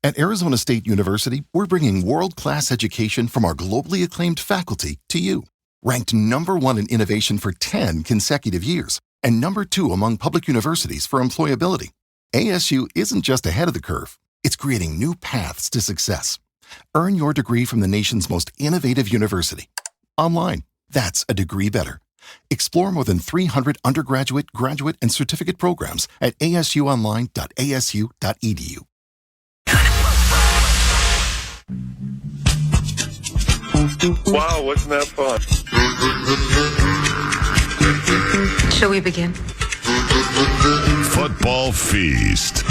At Arizona State University, we're bringing world-class education from our globally acclaimed faculty to you. Ranked #1 in innovation for 10 consecutive years and #2 among public universities for employability. ASU isn't just ahead of the curve, it's creating new paths to success. Earn your degree from the nation's most innovative university. Online, that's a degree better. Explore more than 300 undergraduate, graduate, and certificate programs at asuonline.asu.edu. Wow, wasn't that fun? Shall we begin? Football Feast.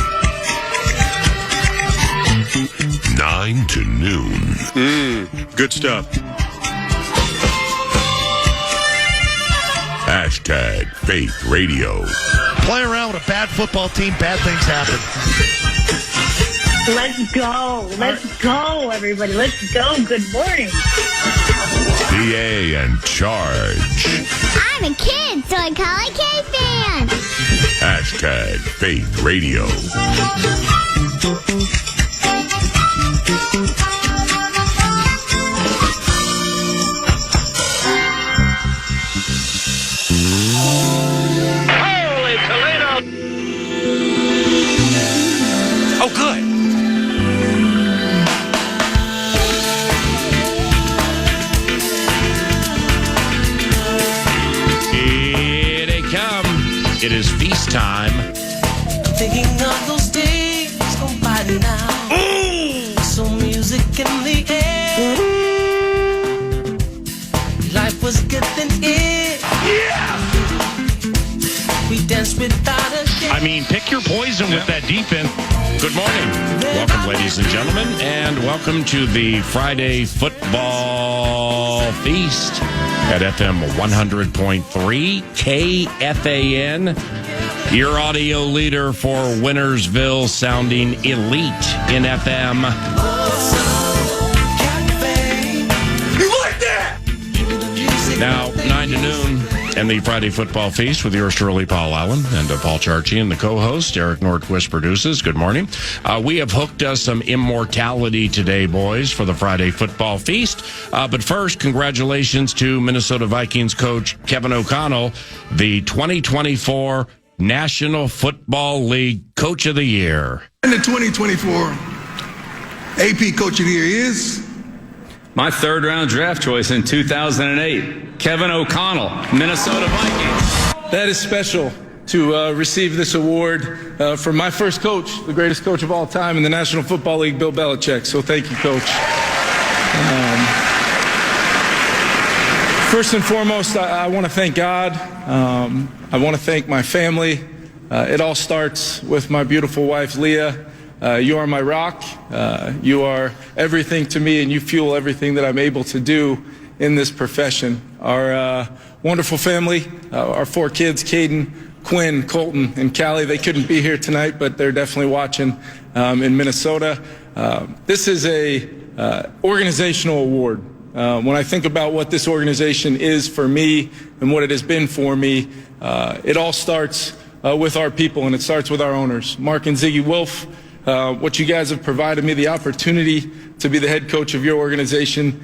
9 to noon. Good stuff. Hashtag Faith Radio. Play around with a bad football team, bad things happen. Let's go. Let's go, everybody. Let's go. Good morning. PA and Charch. I'm a kid, so I call it KFAN. Hashtag Faith Radio. Holy Toledo! Oh, good. Here they come. It is feast time. Thinking of those days gone by now. Some music in the air. Life was good then, yeah. We danced without a shame. I mean, pick your poison with that defense. Good morning. Welcome, ladies and gentlemen, and welcome to the Friday Football Feast at FM 100.3 KFAN. Your audio leader for Wintersville, sounding elite in FM. You like that? Now, 9 to noon, and the Friday Football Feast with yours truly, Paul Allen, and Paul Charchi, and the co-host, Eric Nordquist, produces. Good morning. We have hooked us some immortality today, boys, for the Friday Football Feast. But first, congratulations to Minnesota Vikings coach Kevin O'Connell, the 2024 National Football League Coach of the Year. And the 2024 AP Coach of the Year is... My third-round draft choice in 2008, Kevin O'Connell, Minnesota Vikings. That is special to receive this award from my first coach, the greatest coach of all time in the National Football League, Bill Belichick. So thank you, Coach. First and foremost, I want to thank God. I want to thank my family. It all starts with my beautiful wife, Leah. You are my rock. You are everything to me, and you fuel everything that I'm able to do in this profession. Our wonderful family, our 4 kids, Caden, Quinn, Colton, and Callie, they couldn't be here tonight, but they're definitely watching in Minnesota. This is a organizational award. When I think about what this organization is for me and what it has been for me, it all starts with our people, and it starts with our owners, Mark and Ziggy Wolf. What you guys have provided me, the opportunity to be the head coach of your organization,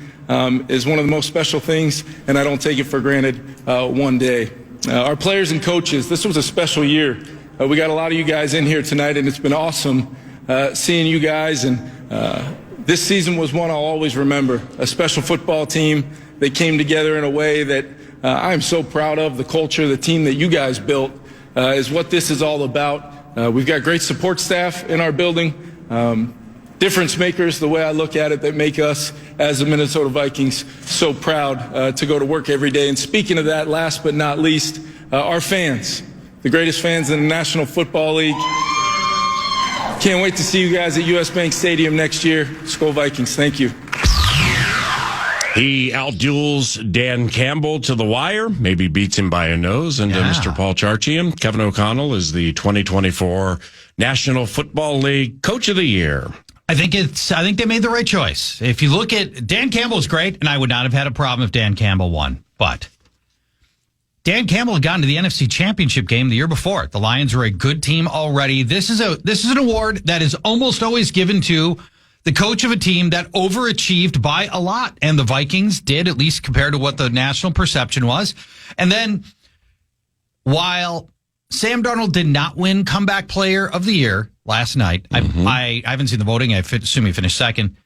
is one of the most special things, and I don't take it for granted one day. Our players and coaches, this was a special year. We got a lot of you guys in here tonight, and it's been awesome seeing you guys. And this season was one I'll always remember, a special football team. They came together in a way that I'm so proud of. The culture, the team that you guys built is what this is all about. We've got great support staff in our building, difference makers, the way I look at it, that make us as the Minnesota Vikings so proud to go to work every day. And speaking of that, last but not least, our fans, the greatest fans in the National Football League. Can't wait to see you guys at US Bank Stadium next year. Skol Vikings. Thank you. He outduels Dan Campbell to the wire, maybe beats him by a nose, and Mr. Paul Charchian. Kevin O'Connell is the 2024 National Football League Coach of the Year. I think they made the right choice. If you look at Dan Campbell is great, and I would not have had a problem if Dan Campbell won. But Dan Campbell had gotten to the NFC Championship game the year before. The Lions were a good team already. This is an award that is almost always given to the coach of a team that overachieved by a lot. And the Vikings did, at least compared to what the national perception was. And then while Sam Darnold did not win Comeback Player of the Year last night, I haven't seen the voting. I assume he finished second.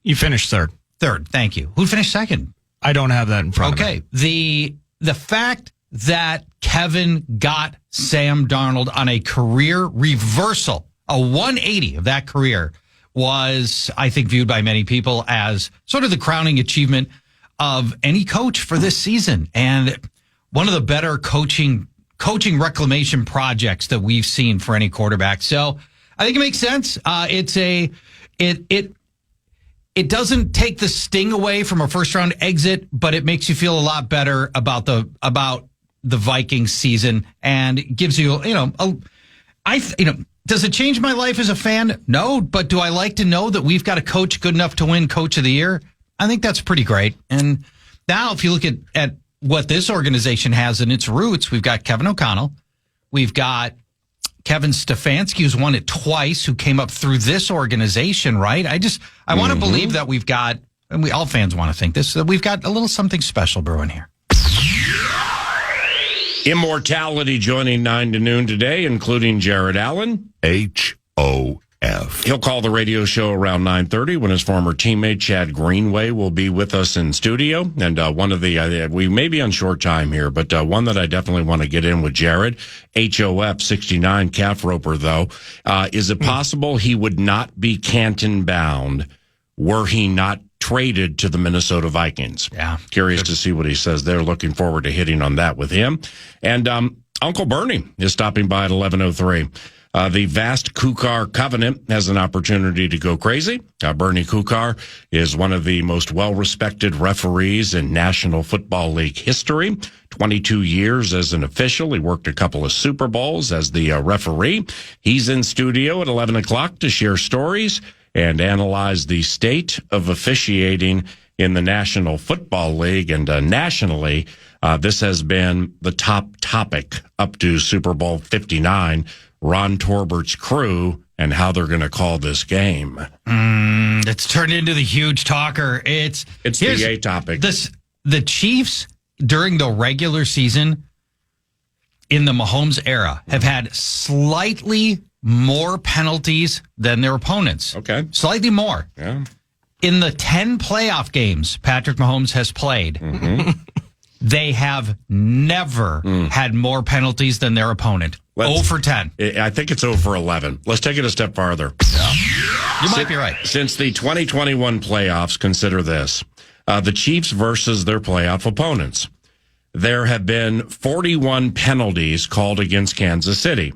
You finished third. Third, thank you. Who finished second? I don't have that in front of me. Okay. The fact that Kevin got Sam Darnold on a career reversal, a 180 of that career, was, I think, viewed by many people as sort of the crowning achievement of any coach for this season. And one of the better coaching reclamation projects that we've seen for any quarterback. So I think it makes sense. It doesn't take the sting away from a first round exit, but it makes you feel a lot better about the Vikings season, and gives you, does it change my life as a fan? No, but do I like to know that we've got a coach good enough to win Coach of the Year? I think that's pretty great. And now if you look at what this organization has in its roots, we've got Kevin O'Connell, we've got Kevin Stefanski, who's won it twice, who came up through this organization, right? I want to believe that we've got, and all fans want to think this, that we've got a little something special brewing here. Immortality joining 9 to noon today, including Jared Allen. HOF. He'll call the radio show around 9:30 when his former teammate Chad Greenway will be with us in studio. And one of the, we may be on short time here, but one that I definitely want to get in with Jared, HOF 69 calf roper, though. Is it possible he would not be Canton bound were he not traded to the Minnesota Vikings? Yeah. Curious to see what he says there. Looking forward to hitting on that with him. And Uncle Bernie is stopping by at 11:03. The vast Kukar Covenant has an opportunity to go crazy. Bernie Kukar is one of the most well-respected referees in National Football League history. 22 years as an official. He worked a couple of Super Bowls as the referee. He's in studio at 11 o'clock to share stories and analyze the state of officiating in the National Football League. And nationally, this has been the top topic up to Super Bowl 59. Ron Torbert's crew and how they're going to call this game. It's turned into the huge talker. It's the A topic. The Chiefs during the regular season in the Mahomes era have had slightly more penalties than their opponents. Okay. Slightly more. Yeah. In the 10 playoff games Patrick Mahomes has played, they have never had more penalties than their opponent. 0 for 10. I think it's 0 for 11. Let's take it a step farther. Yeah. You might be right. Since the 2021 playoffs, consider this. The Chiefs versus their playoff opponents. There have been 41 penalties called against Kansas City.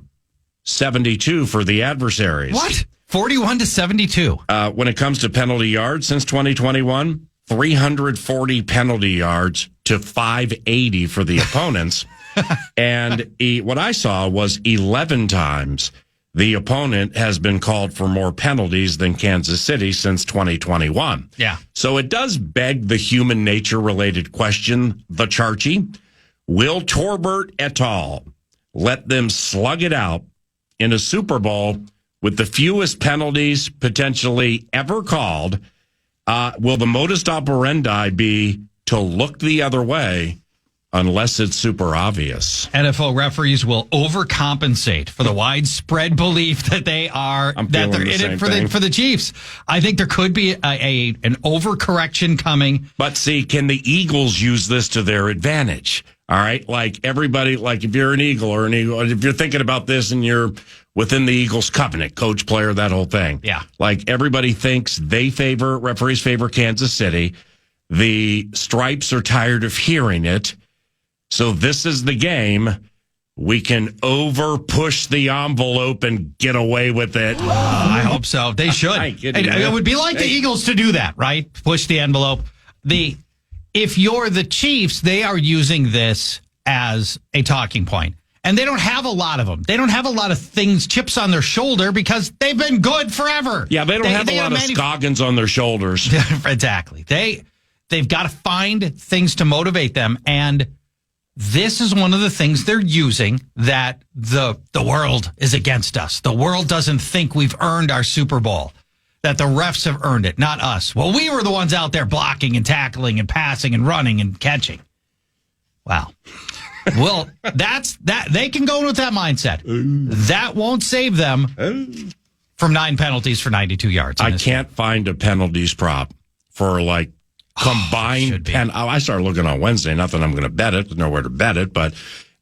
72 for the adversaries. What? 41 to 72. When it comes to penalty yards since 2021, 340 penalty yards to 580 for the opponents. And what I saw was 11 times the opponent has been called for more penalties than Kansas City since 2021. Yeah. So it does beg the human nature related question, the Charchy. Will Torbert et al. Let them slug it out in a Super Bowl with the fewest penalties potentially ever called? Will the modus operandi be to look the other way unless it's super obvious? NFL referees will overcompensate for the widespread belief that they're in it for the Chiefs. I think there could be an overcorrection coming. But see, can the Eagles use this to their advantage? All right, like everybody, like if you're an Eagle or if you're thinking about this and you're within the Eagles covenant, coach, player, that whole thing. Yeah, like everybody thinks referees favor Kansas City. The Stripes are tired of hearing it. So this is the game. We can over-push the envelope and get away with it. I hope so. They should. It would be like the Eagles to do that, right? Push the envelope. If you're the Chiefs, they are using this as a talking point. And they don't have a lot of them. They don't have a lot of chips on their shoulder because they've been good forever. Yeah, they don't have a lot of Scoggins on their shoulders. Exactly. They've got to find things to motivate them. And this is one of the things they're using, that the world is against us. The world doesn't think we've earned our Super Bowl, that the refs have earned it, not us. Well, we were the ones out there blocking and tackling and passing and running and catching. Wow. Well, that's that. They can go with that mindset. That won't save them from 9 penalties for 92 yards. I can't find a penalties prop for like combined. I started looking on Wednesday. Not that I'm going to bet it. There's nowhere to bet it, but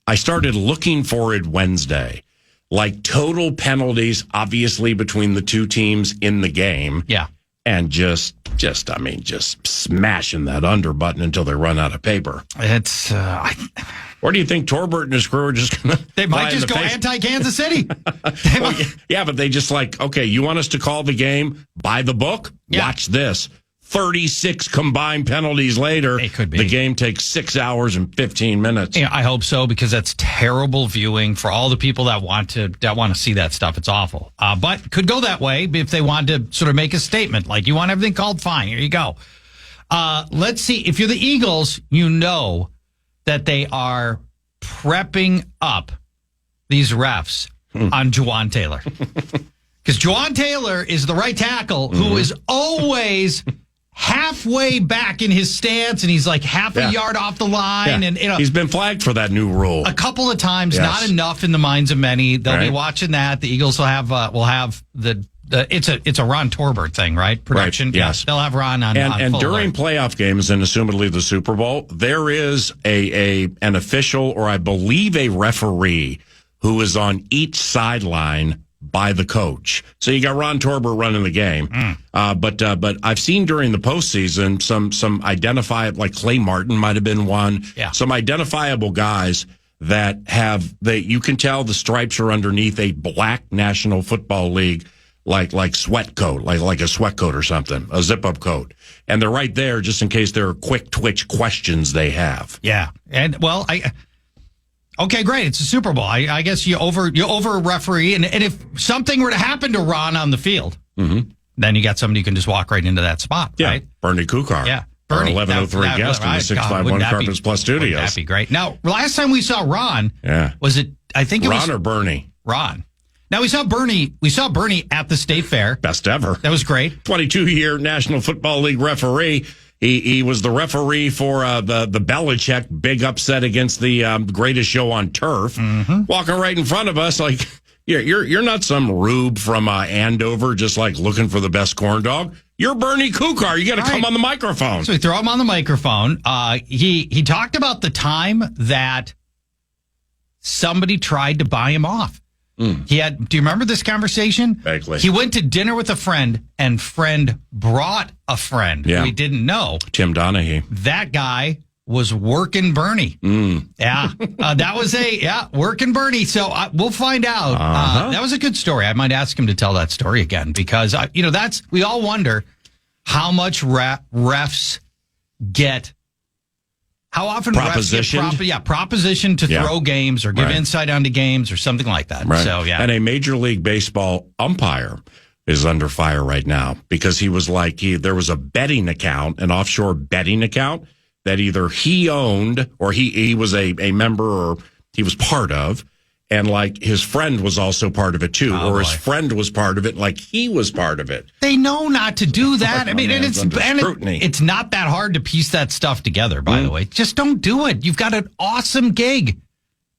I started looking for it Wednesday. Like total penalties, obviously, between the two teams in the game. Yeah. And just smashing that under button until they run out of paper. It's, Or do you think Torbert and his crew are just going to... They might just go anti-Kansas City. Yeah, but they just like, okay, you want us to call the game by the book? Yeah. Watch this. 36 combined penalties later, it could be. The game takes 6 hours and 15 minutes. Yeah, I hope so, because that's terrible viewing for all the people that want to see that stuff. It's awful. But could go that way if they want to sort of make a statement. Like, you want everything called? Fine, here you go. Let's see. If you're the Eagles, you know that they are prepping up these refs on Juwan Taylor. Because Juwan Taylor is the right tackle who is always halfway back in his stance, and he's like half a yard off the line. And he's been flagged for that new rule a couple of times. Not enough in the minds of many. They'll be watching that. The Eagles will have it's a Ron Torbert thing, right? Production. Right, yes. They'll have Ron on. And during playoff games and assumedly the Super Bowl, there is an official, or I believe a referee, who is on each sideline by the coach. So you got Ron Torbert running the game. But I've seen during the postseason some identifiable, like Clay Martin might have been one. Yeah. Some identifiable guys that you can tell the stripes are underneath a black National Football League like sweat coat, like a sweat coat or something, a zip up coat. And they're right there just in case there are quick twitch questions they have. Yeah. And well, okay, great. It's a Super Bowl. I guess you over referee, and if something were to happen to Ron on the field, then you got somebody who can just walk right into that spot, right? Bernie Kukar. Yeah. Bernie, our 1103 guest in the 651 Carpets Plus Studios. That'd be great. Now, last time we saw Ron, was it? I think it was Ron or Bernie. Ron. Now we saw Bernie. We saw Bernie at the State Fair. Best ever. That was great. 22-year National Football League referee. He was the referee for the Belichick big upset against the greatest show on turf. Walking right in front of us, like you're not some rube from Andover, just like looking for the best corn dog. You're Bernie Kukar. You got to come on the microphone. So we throw him on the microphone. He talked about the time that somebody tried to buy him off. He had. Do you remember this conversation? Vaguely. He went to dinner with a friend, and friend brought a friend who he didn't know. Tim Donahue. That guy was working Bernie. Yeah, that was working Bernie. So we'll find out. That was a good story. I might ask him to tell that story again, because we all wonder how much refs get. How often propositioned? Propositioned to throw games or give insight onto games or something like that. Right. So, and a Major League Baseball umpire is under fire right now because he was there was a betting account, an offshore betting account that either he owned or he was a member or he was part of. And his friend was also part of it too, his friend was part of it, like he was part of it. They know not to do that. I mean, it's not that hard to piece that stuff together. By the way, just don't do it. You've got an awesome gig.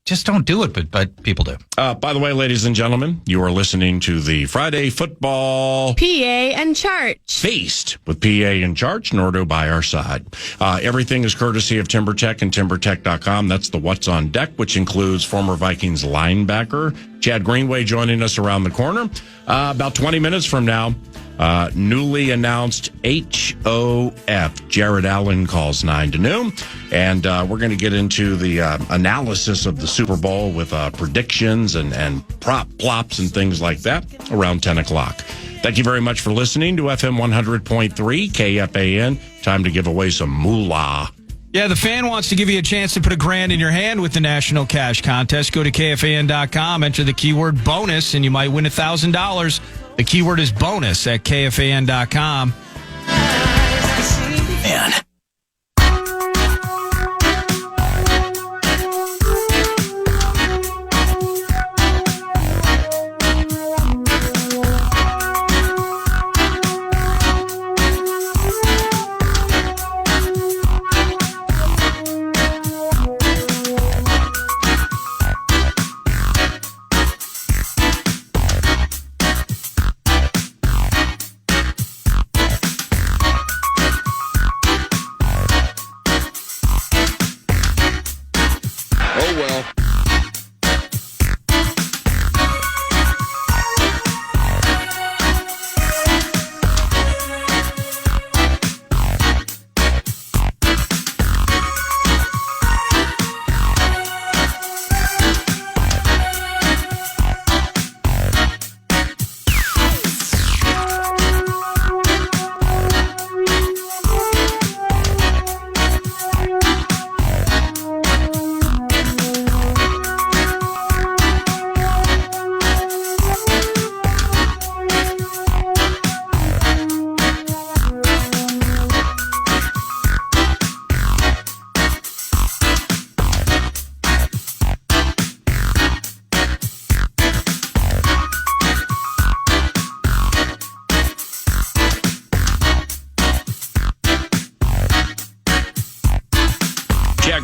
Just don't do it, but people do. By the way, ladies and gentlemen, you are listening to the Friday Football PA and Charch Feast with PA and Charch, Nordo by our side. Everything is courtesy of TimberTech and TimberTech.com. That's the What's on Deck, which includes former Vikings linebacker Chad Greenway joining us around the corner. About 20 minutes from now, newly announced HOF. Jared Allen calls 9 to noon. And we're going to get into the analysis of the Super Bowl with predictions and plops and things like that around 10 o'clock. Thank you very much for listening to FM 100.3 KFAN. Time to give away some moolah. Yeah, the fan wants to give you a chance to put $1,000 in your hand with the National Cash Contest. Go to KFAN.com, enter the keyword bonus, and you might win $1,000. The keyword is bonus at KFAN.com. Man.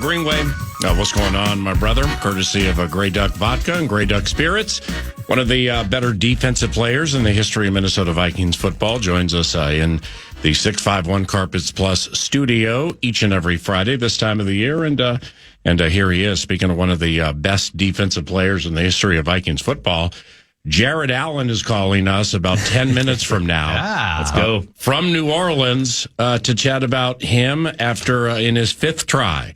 Greenway. What's going on, my brother? Courtesy of Grey Duck Vodka and Grey Duck Spirits. One of the better defensive players in the history of Minnesota Vikings football joins us in the 651 Carpets Plus studio each and every Friday this time of the year. And here he is, speaking of one of the best defensive players in the history of Vikings football. Jared Allen is calling us about 10 minutes from now. Let's go. From New Orleans to chat about him after, in his fifth try,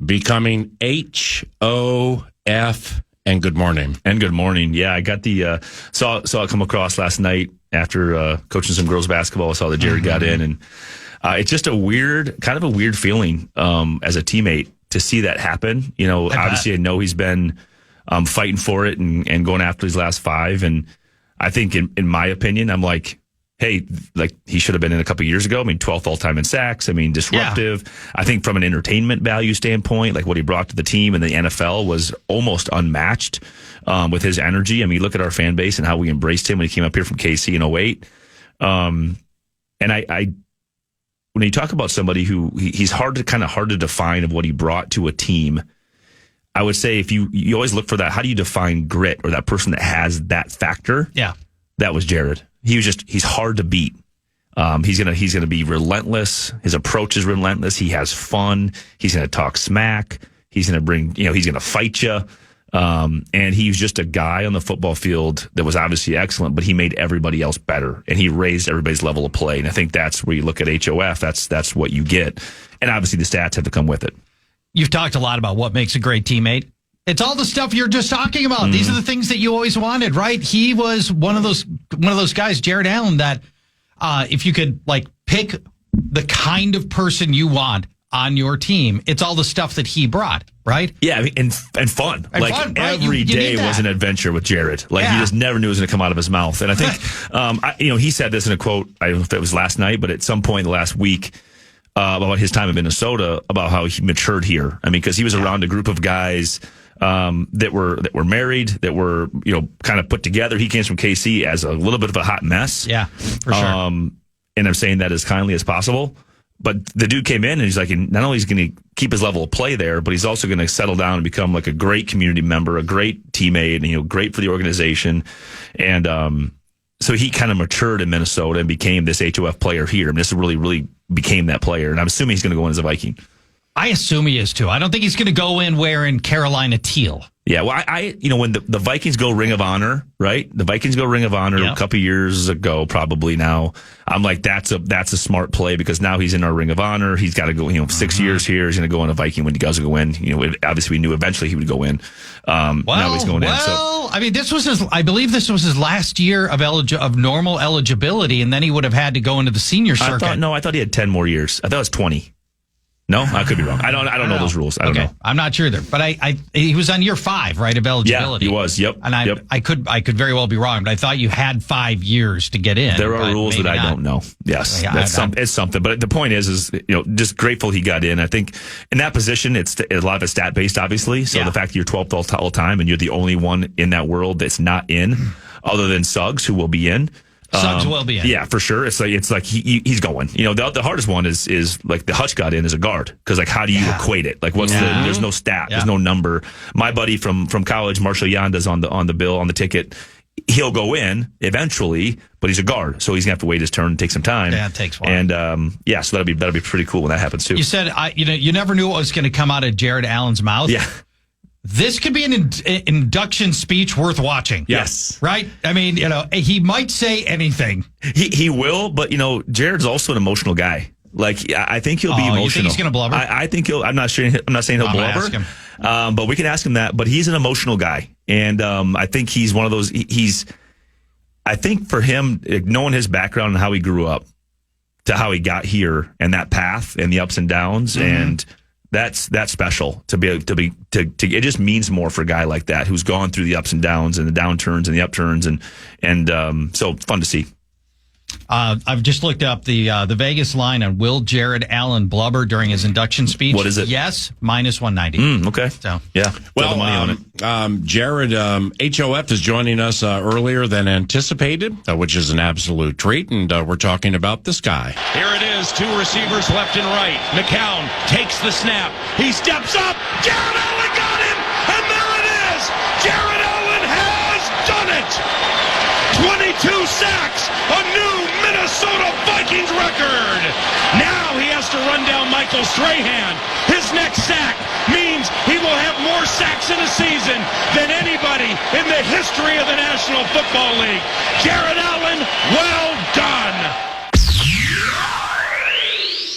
becoming HOF. And good morning. And good morning. Yeah, I got the saw it come across last night after coaching some girls basketball. I saw that Jared got in, and it's just a weird feeling as a teammate to see that happen. You know, obviously I know he's been fighting for it and going after his last 5. And I think in my opinion, I'm like, hey, like he should have been in a couple of years ago. I mean, 12th all time in sacks. I mean, disruptive. Yeah. I think from an entertainment value standpoint, like what he brought to the team and the NFL was almost unmatched with his energy. I mean, look at our fan base and how we embraced him when he came up here from KC in 2008. And I when you talk about somebody who he's hard to define of what he brought to a team. I would say if you always look for that, how do you define grit or that person that has that factor? Yeah. That was Jared. He's hard to beat. He's gonna be relentless. His approach is relentless. He has fun. He's gonna talk smack. He's gonna he's gonna fight you. And he's just a guy on the football field that was obviously excellent, but he made everybody else better and he raised everybody's level of play. And I think that's where you look at HOF. That's what you get. And obviously the stats have to come with it. You've talked a lot about what makes a great teammate. It's all the stuff you're just talking about. These are the things that you always wanted, right? He was one of those guys, Jared Allen, that if you could like pick the kind of person you want on your team, it's all the stuff that he brought, right? Yeah, I mean, and fun. And like fun, right? Every day was an adventure with Jared. Like you just never knew it was going to come out of his mouth. And I think, he said this in a quote. I don't know if it was last night, but at some point in the last week. About his time in Minnesota, about how he matured here. I mean, because he was around a group of guys that were married, that were kind of put together. He came from KC as a little bit of a hot mess. Yeah, for sure. And I'm saying that as kindly as possible. But the dude came in and he's like, not only is he going to keep his level of play there, but he's also going to settle down and become like a great community member, a great teammate, and great for the organization. And so he kind of matured in Minnesota and became this HOF player here. I mean, this really became that player. And I'm assuming he's going to go in as a Viking. I assume he is too. I don't think he's going to go in wearing Carolina teal. Yeah, well, when the Vikings go Ring of Honor, right? The Vikings go Ring of Honor a couple years ago, probably now. I'm like, that's a smart play because now he's in our Ring of Honor. He's got to go, 6 years here. He's going to go in a Viking when he does go in. Obviously we knew eventually he would go in. Now he's going in. So. I mean, I believe this was his last year of normal eligibility, and then he would have had to go into the senior circuit. I thought he had 10 more years. I thought it was 20. No, I could be wrong. I don't know those rules. I don't know. I'm not sure either. But he was on year 5, right, of eligibility. Yeah, he was. Yep. And I could very well be wrong, but I thought you had 5 years to get in. There are rules that I don't know. Yes, it's something. But the point is just grateful he got in. I think in that position, it's a lot of it's stat based, obviously. So the fact that you're 12th all time and you're the only one in that world that's not in, other than Suggs, who will be in. Suggs will be in. Yeah, for sure. It's like he's going. The hardest one is like the Hutch got in as a guard because like how do you equate it? Like there's no stat, there's no number. My buddy from college, Marshall Yanda's on the bill on the ticket. He'll go in eventually, but he's a guard, so he's gonna have to wait his turn and take some time. Yeah, it takes a while. And so that'll be pretty cool when that happens too. You said you never knew what was going to come out of Jared Allen's mouth. Yeah. This could be an induction speech worth watching. Yes. Right? I mean, he might say anything. He will, but, Jared's also an emotional guy. Like, I think he'll be emotional. You think he's going to blubber? I think I'm not saying he'll blubber. Ask him. But we can ask him that. But he's an emotional guy. And I think he's one of those, I think for him, knowing his background and how he grew up to how he got here and that path and the ups and downs and that's special to be it just means more for a guy like that who's gone through the ups and downs and the downturns and the upturns and so fun to see. I've just looked up the Vegas line on will Jared Allen blubber during his induction speech. What is it? Yes, minus 190. Okay. So yeah. Well, the money on it. Jared, HOF is joining us earlier than anticipated, which is an absolute treat, and we're talking about this guy. Here it is, two receivers left and right. McCown takes the snap. He steps up. Jared Allen got him, and there it is. Jared Allen has done it. 22 sacks, a new Minnesota Vikings record. Now he has to run down Michael Strahan. His next sack means he will have more sacks in a season than anybody in the history of the National Football League. Jared Allen, well done.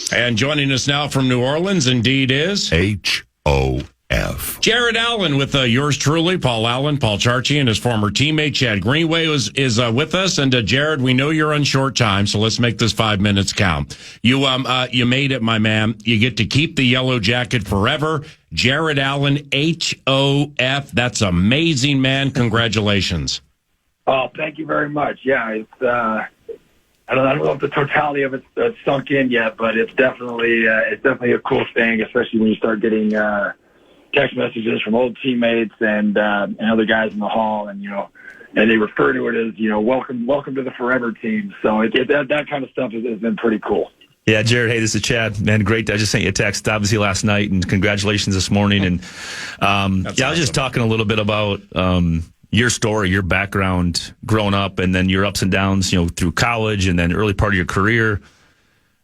And joining us now from New Orleans, indeed, is HOF. Jared Allen with yours truly, Paul Allen, Paul Charchi, and his former teammate Chad Greenway is with us. And Jared, we know you're on short time, so let's make this 5 minutes count. You made it, my man. You get to keep the yellow jacket forever. Jared Allen, HOF. That's amazing, man. Congratulations. Oh, thank you very much. Yeah, it's I don't know if the totality of it's sunk in yet, but it's definitely a cool thing, especially when you start getting text messages from old teammates and other guys in the hall, and and they refer to it as welcome to the forever team. So that kind of stuff has been pretty cool. Yeah, Jared, hey, this is Chad. Man, great. I just sent you a text, obviously, last night, and congratulations this morning. And I was just talking a little bit about your story, your background growing up, and then your ups and downs, through college and then early part of your career.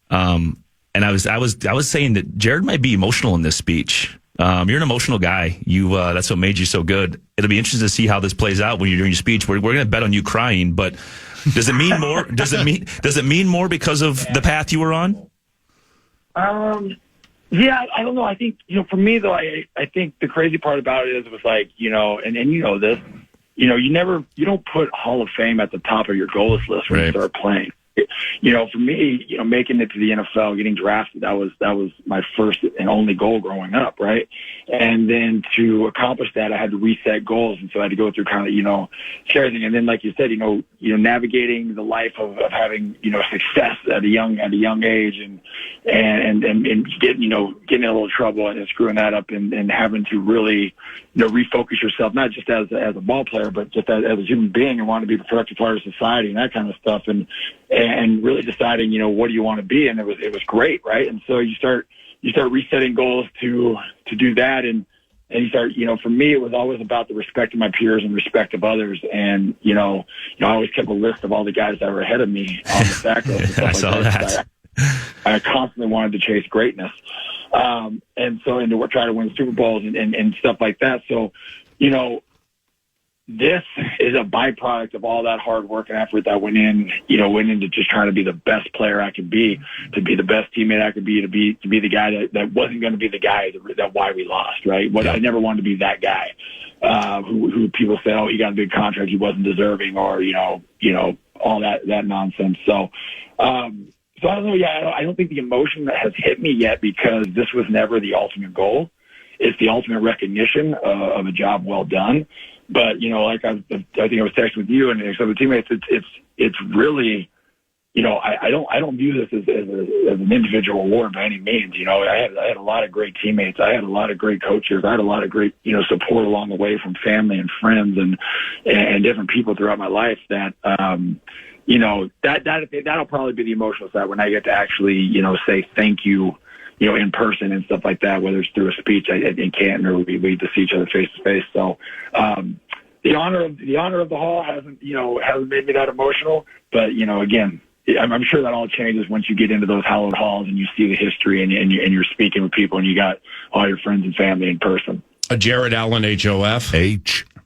And I was saying that Jared might be emotional in this speech. You're an emotional guy. That's what made you so good. It'll be interesting to see how this plays out when you're doing your speech. We're going to bet on you crying, but does it mean more? Does it mean more because of the path you were on? Yeah, I don't know. I think for me though, I think the crazy part about it was like and this. You don't put Hall of Fame at the top of your goals list when you start playing. For me, making it to the NFL, getting drafted, that was my first and only goal growing up, right? And then to accomplish that, I had to reset goals, and so I had to go through kind of, everything. And then, like you said, navigating the life of having, success at a young age, and getting in a little trouble and screwing that up, and having to really, refocus yourself, not just as a ball player, but just as a human being, and want to be a productive part of society and that kind of stuff, and really deciding, what do you want to be? And it was great, right? And so you start resetting goals to do that, and you start, for me, it was always about the respect of my peers and respect of others, and I always kept a list of all the guys that were ahead of me on the back row and stuff I saw that. I constantly wanted to chase greatness, and to try to win Super Bowls and stuff like that. So, this is a byproduct of all that hard work and effort that went into just trying to be the best player I could be, to be the best teammate I could be, to be the guy that wasn't going to be the guy that why we lost, right? I never wanted to be that guy who people say, oh, he got a big contract, he wasn't deserving, or all that nonsense. So I don't know. Yeah, I don't think the emotion that has hit me yet, because this was never the ultimate goal. It's the ultimate recognition of a job well done. But like I think I was texting with you and some of the teammates. It's really, I don't view this as an individual award by any means. I had a lot of great teammates. I had a lot of great coaches. I had a lot of great support along the way from family and friends and different people throughout my life. That that'll probably be the emotional side when I get to actually say thank you. In person and stuff like that, whether it's through a speech in Canton or we get to see each other face to face. So, the honor of the Hall hasn't made me that emotional, but again, I'm sure that all changes once you get into those hallowed halls and you see the history and you're speaking with people and you got all your friends and family in person. Jared Allen, HOF.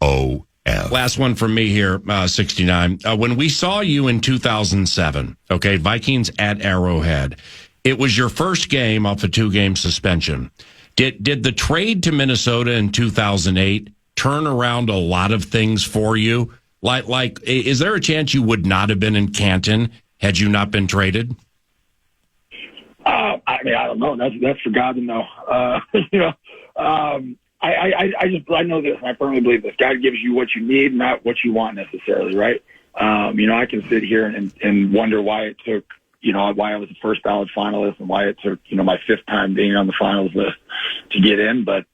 HOF. Last one from me here, 69. When we saw you in 2007, Vikings at Arrowhead, it was your first game off a 2-game suspension. Did the trade to Minnesota in 2008 turn around a lot of things for you? Like, is there a chance you would not have been in Canton had you not been traded? I don't know. That's for God to know. I know this. And I firmly believe this. God gives you what you need, not what you want necessarily, right? I can sit here and wonder why it took, why I was the first ballot finalist and why it took, my 5th time being on the finals list to get in. But,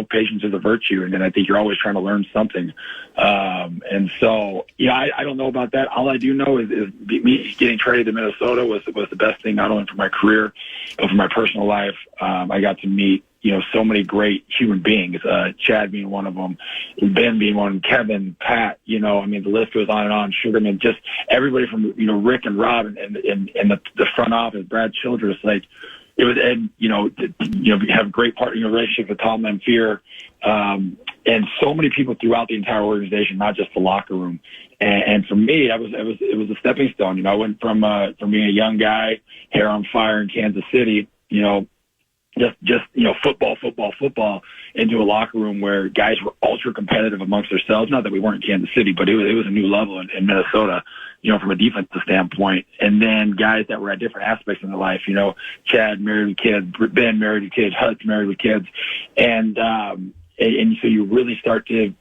patience is a virtue. And then I think you're always trying to learn something. And so, I don't know about that. All I do know is me getting traded to Minnesota was the best thing, not only for my career, but for my personal life. I got to meet, so many great human beings, Chad being one of them, Ben being one, Kevin, Pat, the list goes on and on, Sugarman, just everybody from, Rick and Rob and the front office, Brad Childress, it was, and, have a great partner relationship with Tom Lamphere, and so many people throughout the entire organization, not just the locker room. And for me, it was a stepping stone. I went from being a young guy, hair on fire in Kansas City, just football into a locker room where guys were ultra competitive amongst themselves. Not that we weren't in Kansas City, but it was a new level in Minnesota, from a defensive standpoint. And then guys that were at different aspects in their life, Chad married with kids, Ben married with kids, Hutch married with kids. And so you really start to,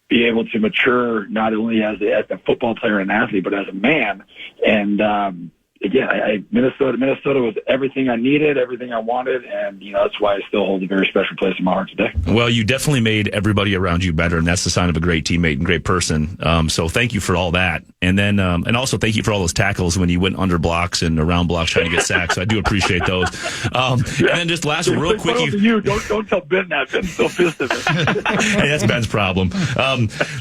be able to mature not only as a football player and athlete, but as a man. And, again, Minnesota was everything I needed, everything I wanted, and that's why I still hold a very special place in my heart today. Well, you definitely made everybody around you better, and that's the sign of a great teammate and great person. So thank you for all that, and then and also thank you for all those tackles when you went under blocks and around blocks trying to get sacks. I do appreciate those. And then just last one, real quick. Don't tell Ben that. Ben's so pissed at me. Hey, that's Ben's problem.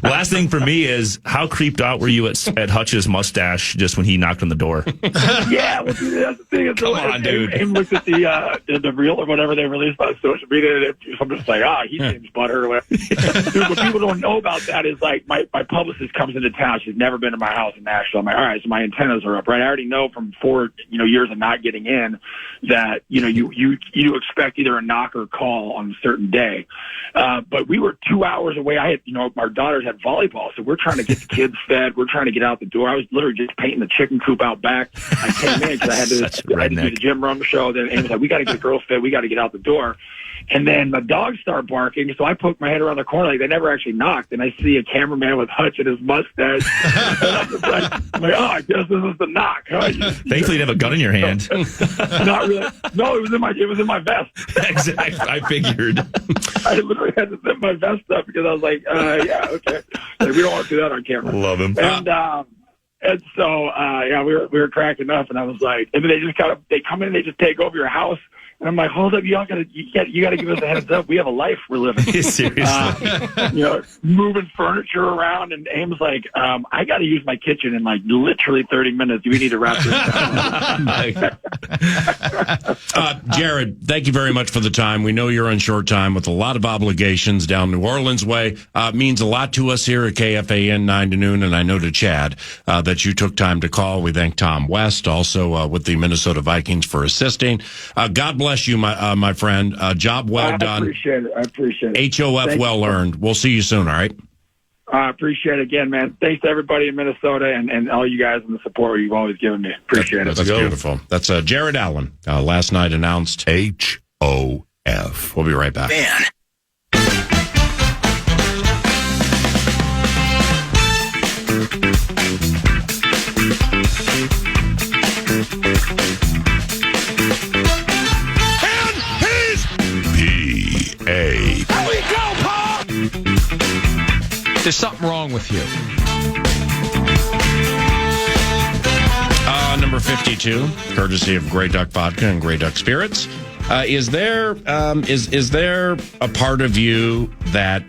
Last thing for me is how creeped out were you at Hutch's mustache just when he knocked on the door? Yeah, well, that's the thing. Come on, dude. And looked at the reel or whatever they released on social media, and I'm just like, he seems butthurt or whatever. Dude, what people don't know about that is my publicist comes into town. She's never been to my house in Nashville. I'm like, all right, so my antennas are up, right? I already know from 4 years of not getting in that you expect either a knock or a call on a certain day. But we were 2 hours away. I had our daughters had volleyball, so we're trying to get the kids fed. We're trying to get out the door. I was literally just painting the chicken coop out back. I came in because I had to do the Jim Rum show. Then Amy was like, we got to get girls fed. We got to get out the door. And then the dogs start barking, so I poke my head around the corner like they never actually knocked, and I see a cameraman with Hutch and his mustache. And I'm like, I guess this is the knock. Huh? Thankfully, you didn't have a gun in your hand. Not really. No, it was in my vest. Exactly. I figured. I literally had to zip my vest up because I was like, yeah, okay. Like, we don't want to do that on camera. Love him. And so, we were cracking up, and I was like, and then they just they come in, and they just take over your house. And I'm like, hold up, you got to give us a heads up. We have a life we're living. Seriously. Moving furniture around, and Aim's like, I got to use my kitchen in literally 30 minutes. We need to wrap this down. Jared, thank you very much for the time. We know you're on short time with a lot of obligations down New Orleans way. Means a lot to us here at KFAN 9 to noon, and I know to Chad that you took time to call. We thank Tom West, also with the Minnesota Vikings, for assisting. God bless you, my friend. Job well done. I appreciate it. HOF well earned. We'll see you soon, all right? I appreciate it again, man. Thanks to everybody in Minnesota and all you guys and the support you've always given me. Appreciate it. That's beautiful. That's Jared Allen. Last night announced HOF. We'll be right back. Man. There's something wrong with you. Number 52, courtesy of Grey Duck Vodka and Grey Duck Spirits. Is there a part of you that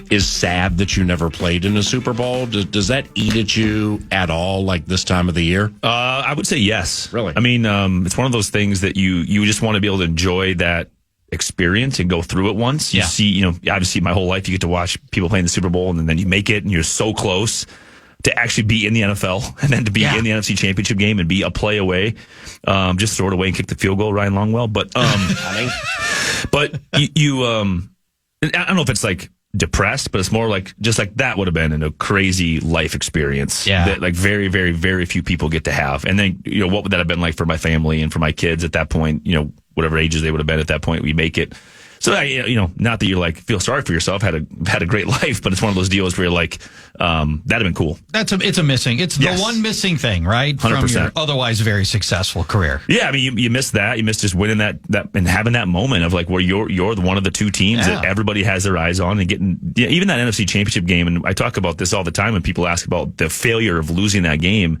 is sad that you never played in a Super Bowl? Does that eat at you at all, like this time of the year? I would say yes. Really? I mean, it's one of those things that you just want to be able to enjoy that experience and go through it once. You see, obviously my whole life you get to watch people playing the Super Bowl, and then you make it and you're so close to actually be in the NFL and then to be in the NFC Championship game and be a play away. Just throw it away and kick the field goal, Ryan Longwell. But but you I don't know if it's like depressed, but it's more like just like that would have been a crazy life experience that like very, very, very few people get to have. And then, what would that have been like for my family and for my kids at that point, whatever ages they would have been at that point, we make it. So not that you like feel sorry for yourself, had a great life, but it's one of those deals where you're like, that'd have been cool. It's a missing. It's the one missing thing, right? 100%. From your otherwise very successful career. Yeah, I mean, you missed that. You missed just winning that and having that moment of like where you're one of the two teams that everybody has their eyes on and getting even that NFC Championship game. And I talk about this all the time when people ask about the failure of losing that game.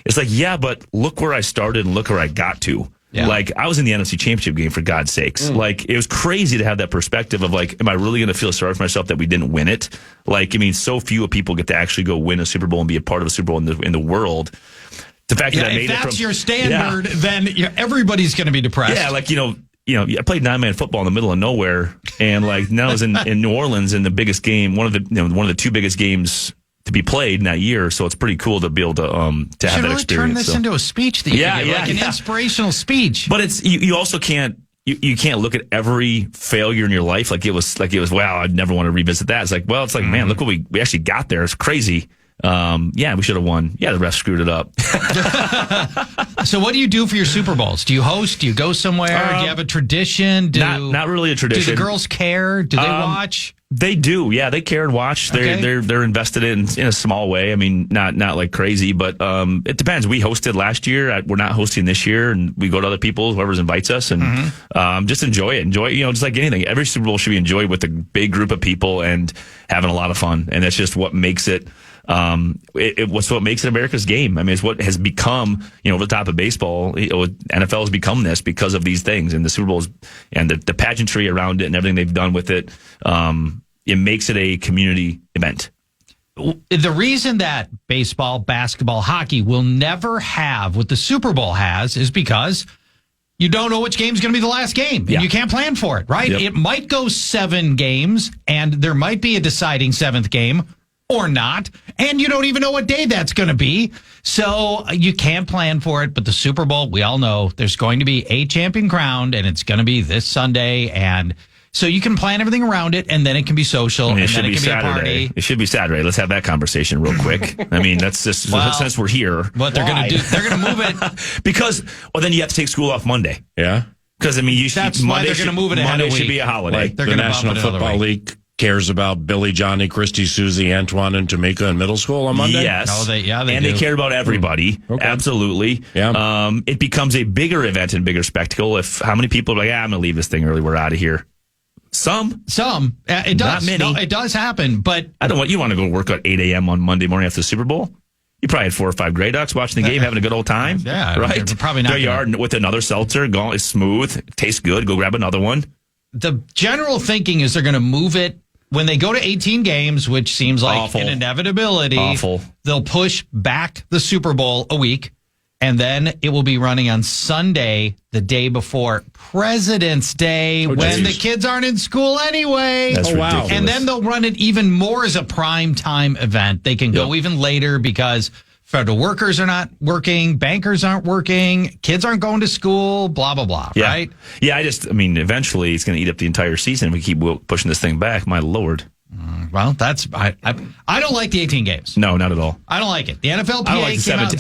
It's like, yeah, but look where I started and look where I got to. Yeah. Like, I was in the NFC Championship game, for God's sakes. Like, it was crazy to have that perspective of, like, am I really going to feel sorry for myself that we didn't win it? Like, I mean, so few people get to actually go win a Super Bowl and be a part of a Super Bowl in the world. The fact that I made if that's your standard, then everybody's going to be depressed. Yeah, like, I played 9-man football in the middle of nowhere, and, like, now I was in New Orleans in the biggest game, one of the two biggest games to be played in that year, so it's pretty cool to be able to have that experience. Turn this into a speech that you can get, like an inspirational speech. But it's you also can't you can't look at every failure in your life like it was wow, I'd never want to revisit that. It's like, well, it's like, man, look what we actually got there. It's crazy. We should have won. Yeah, the ref screwed it up. So what do you do for your Super Bowls? Do you host? Do you go somewhere? Do you have a tradition? Not really a tradition. Do the girls care? Do they watch? They do. Yeah, they care and watch. They're invested in a small way. I mean, not like crazy, but it depends. We hosted last year. We're not hosting this year, and we go to other people, whoever invites us, and just enjoy it. Just like anything. Every Super Bowl should be enjoyed with a big group of people and having a lot of fun. And that's just what makes it. What makes it America's game. I mean, it's what has become, over the top of baseball. NFL has become this because of these things, and the Super Bowls and the pageantry around it and everything they've done with it. It makes it a community event. The reason that baseball, basketball, hockey will never have what the Super Bowl has is because you don't know which game's going to be the last game, and you can't plan for it, right? Yep. It might go 7 games, and there might be a deciding 7th game. Or not, and you don't even know what day that's going to be, so you can't plan for it. But the Super Bowl, we all know there's going to be a champion crowned, and it's going to be this Sunday, and so you can plan everything around it, and then it can be because and then it can be a party. It should be Saturday. Let's have that conversation real quick. I mean, that's just since we're here. What they're going to do? They're going to move it because then you have to take school off Monday. Yeah, because I mean, that's why they're going to move it ahead Monday of a week. Should be a holiday. Like the National Football League cares about Billy, Johnny, Christy, Susie, Antoine, and Tamika in middle school on Monday? Yes. They and do. They care about everybody. Okay. Absolutely. Yeah. It becomes a bigger event and bigger spectacle if how many people are like, I'm going to leave this thing early. We're out of here. Some. It does. Not many. No, it does happen, but I don't want you want to go to work at 8 a.m. on Monday morning after the Super Bowl? You probably had 4 or 5 Grey Ducks watching the game, having a good old time. Yeah. Right? They're probably not. There you are with another seltzer. It's smooth. Tastes good. Go grab another one. The general thinking is they're going to move it when they go to 18 games, which seems like Awful. an inevitability. Awful. They'll push back the Super Bowl a week, and then it will be running on Sunday, the day before President's Day, when the kids aren't in school anyway. That's ridiculous. And then they'll run it even more as a prime time event. They can go even later because federal workers are not working, bankers aren't working, kids aren't going to school, blah, blah, blah, right? Yeah, eventually it's going to eat up the entire season if we keep pushing this thing back. My Lord. Well, I don't like the 18 games. No, not at all. I don't like it. The NFLPA I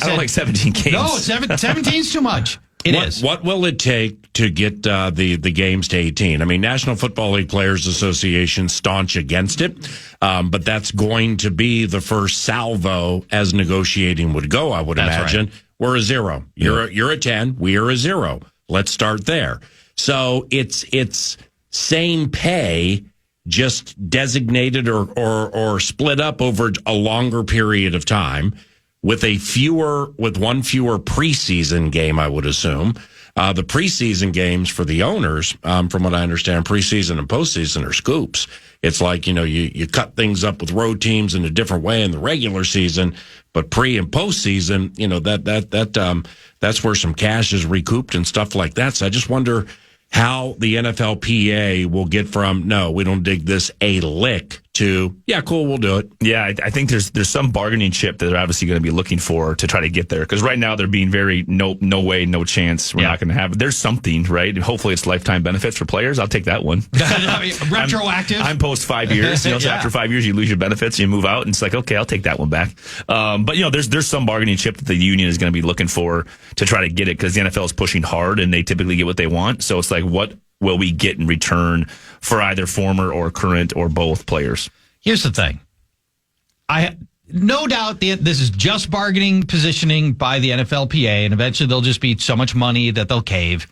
don't like 17 games. No, 17's too much. It is. What will it take to get the games to 18? I mean, National Football League Players Association staunch against it, but that's going to be the first salvo as negotiating would go, I would imagine. Right. We're a 0. You're a 10. We are a 0. Let's start there. So it's same pay, just designated or split up over a longer period of time. With one fewer preseason game, I would assume. The preseason games for the owners, from what I understand, preseason and postseason are scoops. It's like, you cut things up with road teams in a different way in the regular season, but pre and postseason, that's where some cash is recouped and stuff like that. So I just wonder how the NFLPA will get from, no, we don't dig this a lick, to, yeah, cool, we'll do it. Yeah, I think there's some bargaining chip that they're obviously going to be looking for to try to get there. Because right now they're being very, no way, no chance. We're not going to have it. There's something, right? Hopefully it's lifetime benefits for players. I'll take that one. Retroactive. I'm post 5 years. So after 5 years, you lose your benefits, you move out, and it's like, okay, I'll take that one back. But there's some bargaining chip that the union is going to be looking for to try to get it, because the NFL is pushing hard and they typically get what they want. So it's like, what will we get in return for either former or current or both players? Here's the thing. No doubt this is just bargaining positioning by the NFLPA, and eventually there'll just be so much money that they'll cave.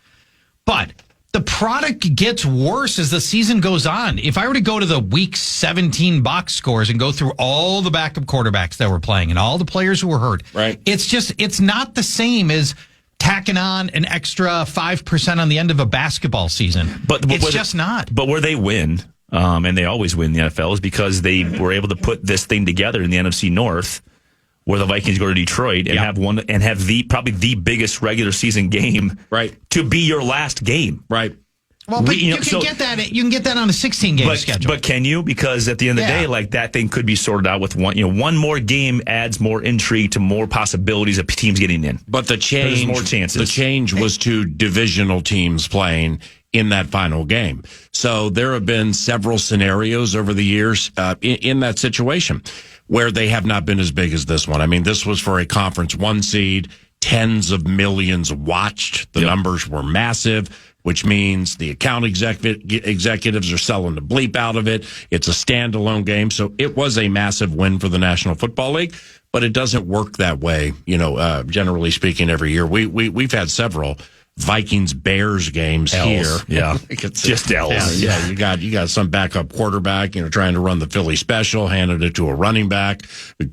But the product gets worse as the season goes on. If I were to go to the week 17 box scores and go through all the backup quarterbacks that were playing and all the players who were hurt, right? It's not the same as tacking on an extra 5% on the end of a basketball season. But it's just not. But where they win, and they always win the NFL, is because they were able to put this thing together in the NFC North, where the Vikings go to Detroit and have probably the biggest regular season game, right, to be your last game, right. Well, but you can get that. You can get that on a 16-game schedule. But can you? Because at the end of the day, like, that thing could be sorted out with one more game adds more intrigue to more possibilities of teams getting in. But the change, there's more chances. The change was to divisional teams playing in that final game. So there have been several scenarios over the years in that situation where they have not been as big as this one. I mean, this was for a conference 1 seed. Tens of millions watched. The numbers were massive, which means the account executives are selling the bleep out of it. It's a standalone game. So it was a massive win for the National Football League, but it doesn't work that way, generally speaking, every year. We've had several Vikings-Bears games here. Yeah. Just L's. Yeah, you got some backup quarterback, trying to run the Philly special, handed it to a running back,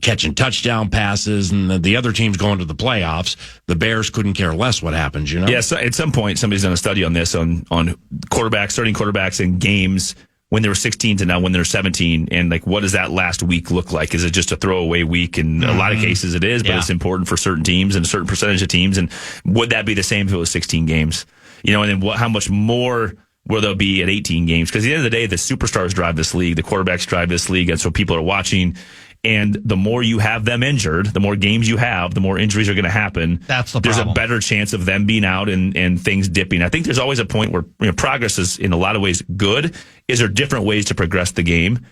catching touchdown passes, and the other team's going to the playoffs. The Bears couldn't care less what happens, Yeah, so at some point, somebody's done a study on this, on quarterbacks, starting quarterbacks in games when they were 16 to now when they're 17, and like, what does that last week look like? Is it just a throwaway week? In a lot of cases it is, but it's important for certain teams and a certain percentage of teams. And would that be the same if it was 16 games? And then how much more will there be at 18 games? Because at the end of the day, the superstars drive this league, the quarterbacks drive this league, and so people are watching. And the more you have them injured, the more games you have, the more injuries are going to happen. That's the There's problem. a better chance of them being out and things dipping. I think there's always a point where progress is in a lot of ways good. Is there different ways to progress the game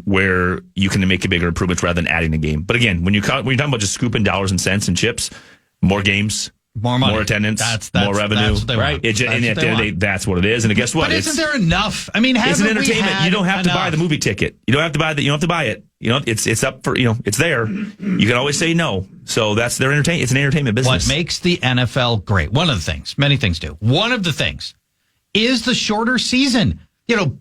where you can make bigger improvements rather than adding a game? But again, when you're talking about just scooping dollars and cents and chips, more games, more money, more attendance, that's more revenue, that's right? At the end of the day, that's what it is. And guess what? But isn't there enough? I mean, it's an entertainment. You don't have to buy the movie ticket. You don't have to buy that. You don't have to buy it. It's up for, it's there. You can always say no. So that's their entertainment. It's an entertainment business. What makes the NFL great? One of the things, many things do. One of the things is the shorter season.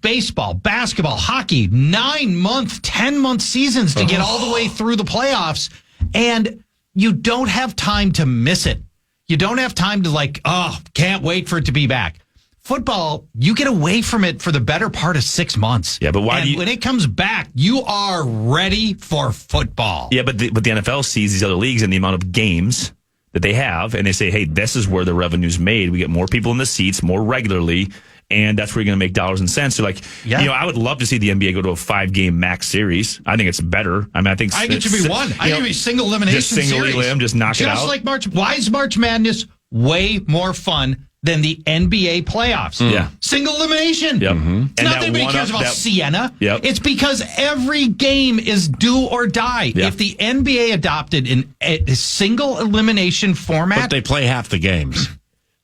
Baseball, basketball, hockey, 9-month, 10-month seasons to get all the way through the playoffs. And you don't have time to miss it. You don't have time to can't wait for it to be back. Football, you get away from it for the better part of 6 months. Yeah, but when it comes back, you are ready for football. Yeah, but the NFL sees these other leagues and the amount of games that they have, and they say, hey, this is where the revenue's made. We get more people in the seats more regularly, and that's where you're going to make dollars and cents. So, I would love to see the NBA go to a 5-game max series. I think it's better. I think it should be one. I think it should be single elimination just single series. Elim, just knock it out. Just like March. Why is March Madness way more fun than the NBA playoffs? Yeah. Single elimination. Yep. It's not that anybody cares about Siena. Yep. It's because every game is do or die. Yep. If the NBA adopted a single elimination format. But they play half the games.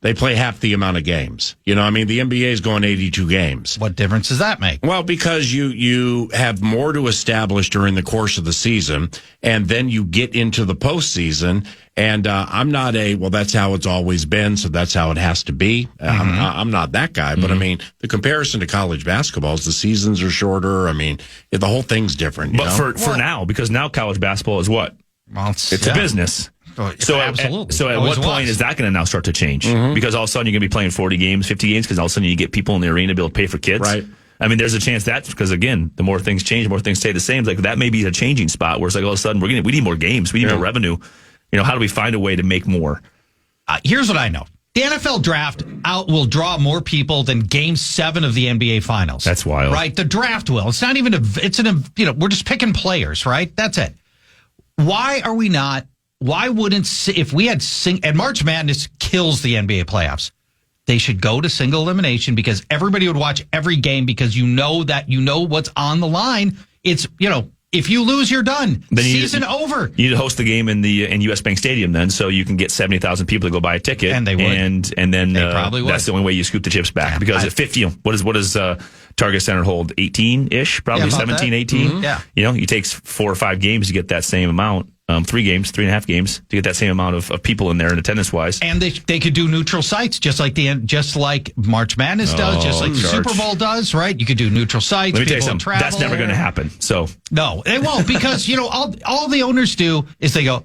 They play half the amount of games. The NBA is going 82 games. What difference does that make? Well, because you have more to establish during the course of the season, and then you get into the postseason. And I'm not that's how it's always been, so that's how it has to be. I'm not that guy. But, the comparison to college basketball is the seasons are shorter. The whole thing's different. But for now, because now college basketball is what? Well, it's a business. So absolutely. So at what point is that going to now start to change? Because all of a sudden you're going to be playing 40 games, 50 games, because all of a sudden you get people in the arena to be able to pay for kids. Right. There's a chance that's because, again, the more things change, the more things stay the same. That may be a changing spot where it's all of a sudden we need more games. We need more revenue. How do we find a way to make more? Here's what I know. The NFL draft will draw more people than Game 7 of the NBA Finals. That's wild. Right? The draft will. It's not even we're just picking players, right? That's it. Why wouldn't, if we had, and March Madness kills the NBA playoffs, they should go to single elimination because everybody would watch every game because you know what's on the line. It's, If you lose, you're done. Then Season over. You need to host the game in US Bank Stadium then, so you can get 70,000 people to go buy a ticket. And they would. And then They probably would. That's the only way you scoop the chips back. Because at 50, what does Target Center hold? 18-ish? Probably 17, 18? Mm-hmm. Yeah. It takes 4 or 5 games to get that same amount. 3.5 games to get that same amount of people in there in attendance wise. And they could do neutral sites just like March Madness does, just like the Super Bowl does, right? You could do neutral sites. Let me tell you something. Travel. That's never going to happen. So no, it won't, because all the owners do is they go,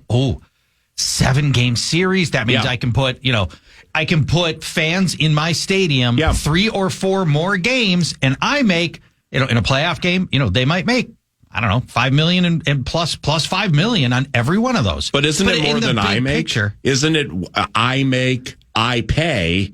7-game series. That means I can put fans in my stadium 3 or 4 more games, and I make in a playoff game. They might make, I don't know, $5 million and plus $5 million on every one of those. But isn't it more than I make? Picture, isn't it I make, I pay,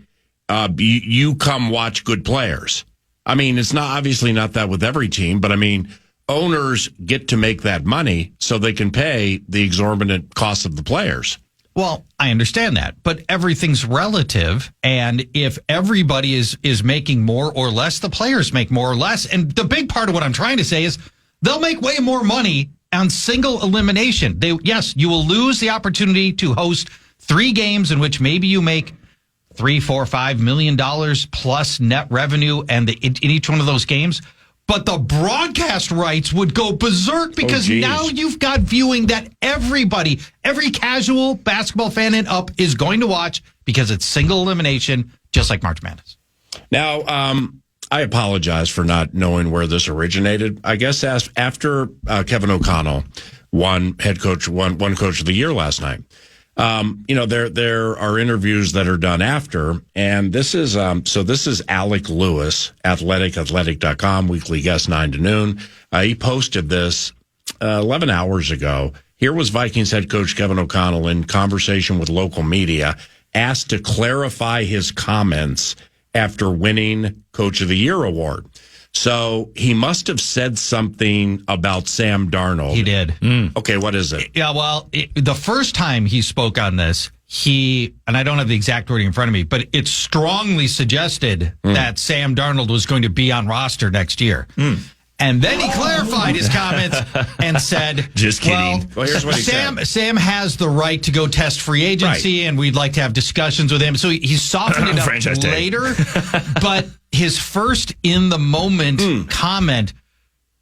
you come watch good players? I mean, it's obviously not that with every team, but I mean, owners get to make that money so they can pay the exorbitant cost of the players. Well, I understand that, but everything's relative, and if everybody is making more or less, the players make more or less. And the big part of what I'm trying to say is they'll make way more money on single elimination. You will lose the opportunity to host 3 games in which maybe you make $3, $4, $5 million plus net revenue in each one of those games. But the broadcast rights would go berserk because now you've got viewing that every casual basketball fan and up is going to watch because it's single elimination, just like March Madness. Now, I apologize for not knowing where this originated. I guess after Kevin O'Connell won coach of the year last night. There are interviews that are done after, and this is Alec Lewis, athletic.com, weekly guest 9 to noon. He posted this 11 hours ago. Here was Vikings head coach Kevin O'Connell in conversation with local media, asked to clarify his comments after winning Coach of the Year award. So he must have said something about Sam Darnold. He did. Okay, what is it? Yeah, well, the first time he spoke on this, and I don't have the exact wording in front of me, but it strongly suggested that Sam Darnold was going to be on roster next year. And then he clarified his comments and said, just kidding. Well, here's what he said. Sam has the right to go test free agency, and we'd like to have discussions with him. So he softened it up later. But his first in-the-moment comment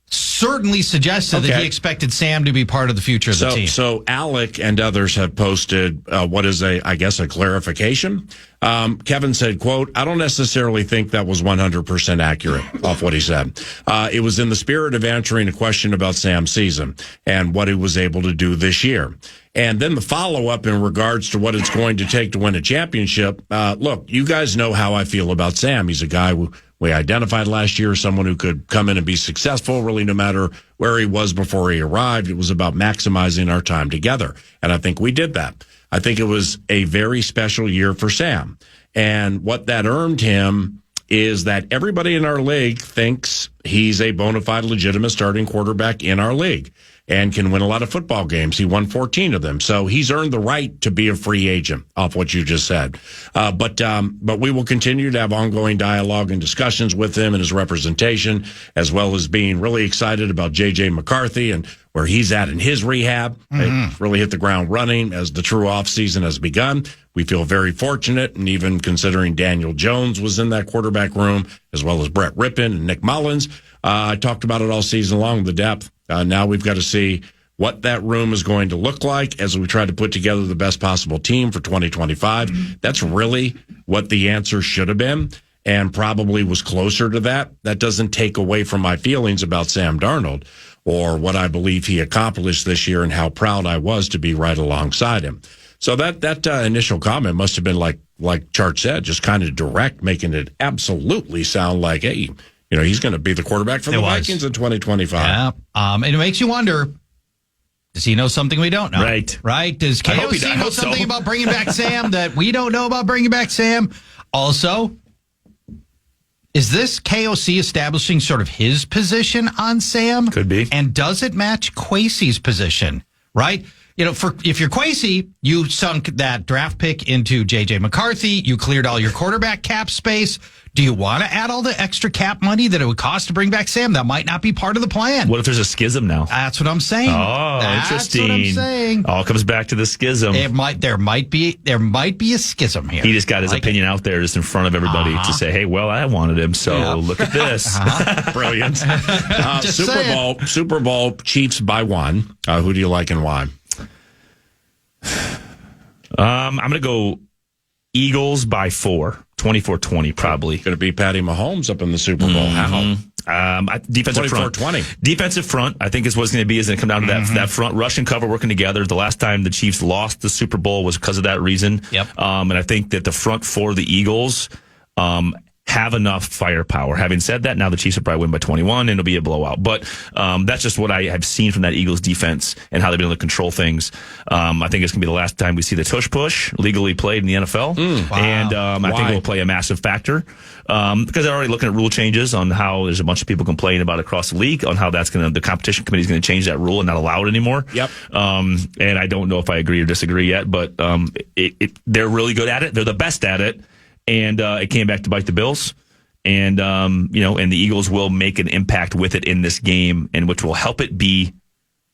certainly suggested that he expected Sam to be part of the future of the team. So Alec and others have posted what is a clarification. Kevin said, quote, I don't necessarily think that was 100% accurate off what he said. It was in the spirit of answering a question about Sam's season and what he was able to do this year. And then the follow-up in regards to what it's going to take to win a championship. Look, you guys know how I feel about Sam. He's a guy we identified last year as someone who could come in and be successful, really no matter where he was before he arrived. It was about maximizing our time together. And I think we did that. I think it was a very special year for Sam. And what that earned him is that everybody in our league thinks he's a bona fide, legitimate starting quarterback in our league and can win a lot of football games. He won 14 of them. So he's earned the right to be a free agent off what you just said. But we will continue to have ongoing dialogue and discussions with him and his representation, as well as being really excited about J.J. McCarthy and where he's at in his rehab. It's really hit the ground running as the true offseason has begun. We feel very fortunate, and even considering Daniel Jones was in that quarterback room, as well as Brett Rippon and Nick Mullins. I talked about it all season long, the depth. Now we've got to see what that room is going to look like as we try to put together the best possible team for 2025. That's really what the answer should have been, and probably was closer to that. That doesn't take away from my feelings about Sam Darnold or what I believe he accomplished this year and how proud I was to be right alongside him. So that initial comment must have been like Charch said, just kind of direct, making it absolutely sound like, hey, he's going to be the quarterback for the Vikings in 2025. Yeah. And it makes you wonder, does he know something we don't know? Right. Does KOC know something about bringing back Sam that we don't know about bringing back Sam? Also, is this KOC establishing sort of his position on Sam? Could be. And does it match Kwesi's position? Right? if you're Kwesi, you sunk that draft pick into J.J. McCarthy. You cleared all your quarterback cap space. Do you want to add all the extra cap money that it would cost to bring back Sam? That might not be part of the plan. What if there's a schism now? That's what I'm saying. Oh, That's interesting. what I'm saying. All comes back to the schism. There might be a schism here. He just got his opinion out there just in front of everybody to say, hey, well, I wanted him, so look at this. Brilliant. Super Bowl, Chiefs by 1. Who do you like and why? I'm going to go Eagles by 4. 24-20 probably. Going to be Patty Mahomes up in the Super Bowl. How? Defensive front. 24-20. Defensive front, I think is what's going to be. Is going to come down to that front rush and cover working together. The last time the Chiefs lost the Super Bowl was because of that reason. Yep. And I think that the front for the Eagles have enough firepower. Having said that, now the Chiefs will probably win by 21 and it'll be a blowout. But that's just what I have seen from that Eagles defense and how they've been able to control things. I think it's going to be the last time we see the tush push legally played in the NFL. Wow. And I think it will play a massive factor because they're already looking at rule changes on how there's a bunch of people complaining about across the league on how the competition committee is going to change that rule and not allow it anymore. Yep. And I don't know if I agree or disagree yet, but they're really good at it. They're the best at it. And it came back to bite the Bills. And, and the Eagles will make an impact with it in this game, and which will help it be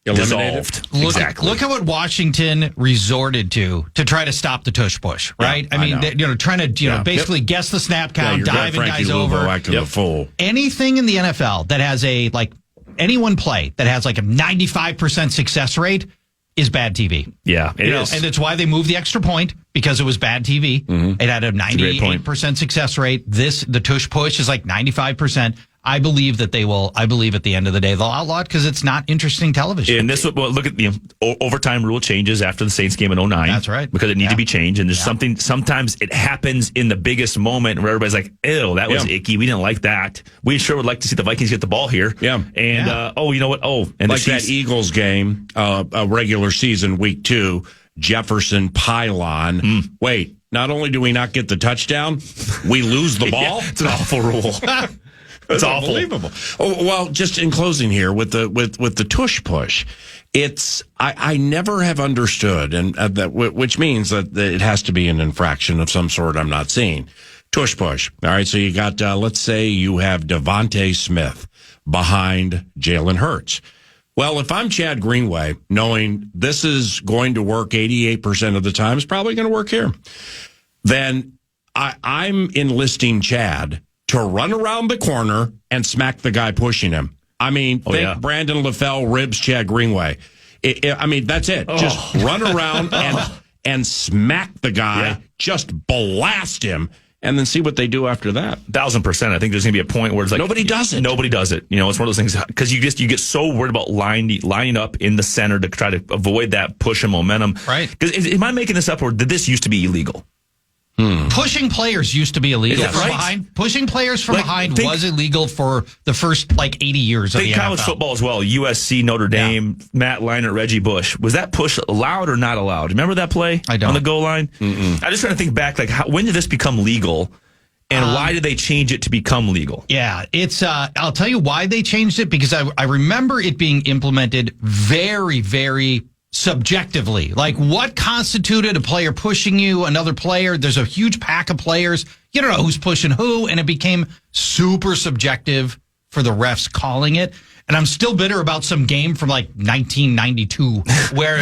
dissolved. Look at what Washington resorted to try to stop the tush push, right? Yeah, I mean, trying to basically guess the snap count, diving guys over. The fool. Anything in the NFL that has any one play that has a 95% success rate is bad TV. Yeah, it is. And it's why they moved the extra point, because it was bad TV. It had a 98% success rate. The tush push is 95%. I believe that they will. I believe at the end of the day they'll outlaw it because it's not interesting television. And this, look at the overtime rule changes after the Saints game in 2009. That's right. Because it needed to be changed. And there's something, sometimes it happens in the biggest moment where everybody's like, ew, that was icky. We didn't like that. We sure would like to see the Vikings get the ball here. Yeah. And, you know what? And like that Eagles game, a regular season, week 2, Jefferson pylon. Wait, not only do we not get the touchdown, we lose the ball? It's an awful rule. It's awful. Unbelievable. Oh, well, just in closing here with the tush push, it's I never have understood, and which means that it has to be an infraction of some sort I'm not seeing. Tush push. All right, so you got let's say you have Devontae Smith behind Jalen Hurts. Well, if I'm Chad Greenway, knowing this is going to work 88% of the time, it's probably going to work here, then I'm enlisting Chad to run around the corner and smack the guy pushing him. I mean, Brandon LaFell ribs Chad Greenway. That's it. Just run around and smack the guy, just blast him, and then see what they do after that. 1,000%. I think there's going to be a point where it's like nobody does it. Nobody does it. It's one of those things because you get so worried about lining up in the center to try to avoid that push and momentum. Right. Because am I making this up, or did this used to be illegal? Pushing players used to be illegal from behind. Pushing players from behind was illegal for the first 80 years of the NFL. College football as well. USC, Notre Dame, Matt Leinart, Reggie Bush. Was that push allowed or not allowed? Remember that play? I don't. On the goal line? I'm just trying to think back. When did this become legal? And why did they change it to become legal? Yeah, it's. I'll tell you why they changed it, because I remember it being implemented very, very subjectively. What constituted a player pushing you, another player? There's a huge pack of players. You don't know who's pushing who, and it became super subjective for the refs calling it. And I'm still bitter about some game from 1992 where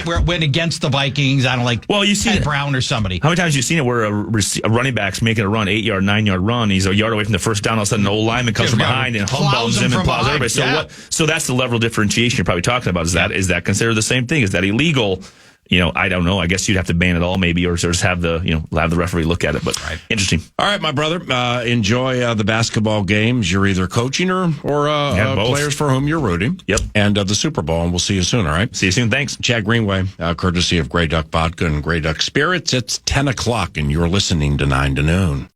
where it went against the Vikings. I don't you see Ted Brown or somebody. How many times have you seen it where a running back's making a run, 8-yard, 9-yard run? He's a yard away from the first down. All of a sudden, an old lineman comes from behind and humbombs him and plows everybody. So So that's the level of differentiation you're probably talking about. Is that considered the same thing? Is that illegal? I don't know. I guess you'd have to ban it all, maybe, or just have the referee look at it. But interesting. All right, my brother. Enjoy the basketball games. You're either coaching or players for whom you're rooting. Yep. And the Super Bowl, and we'll see you soon. All right. See you soon. Thanks, Chad Greenway, courtesy of Grey Duck Vodka and Grey Duck Spirits. It's 10 o'clock, and you're listening to 9 to Noon.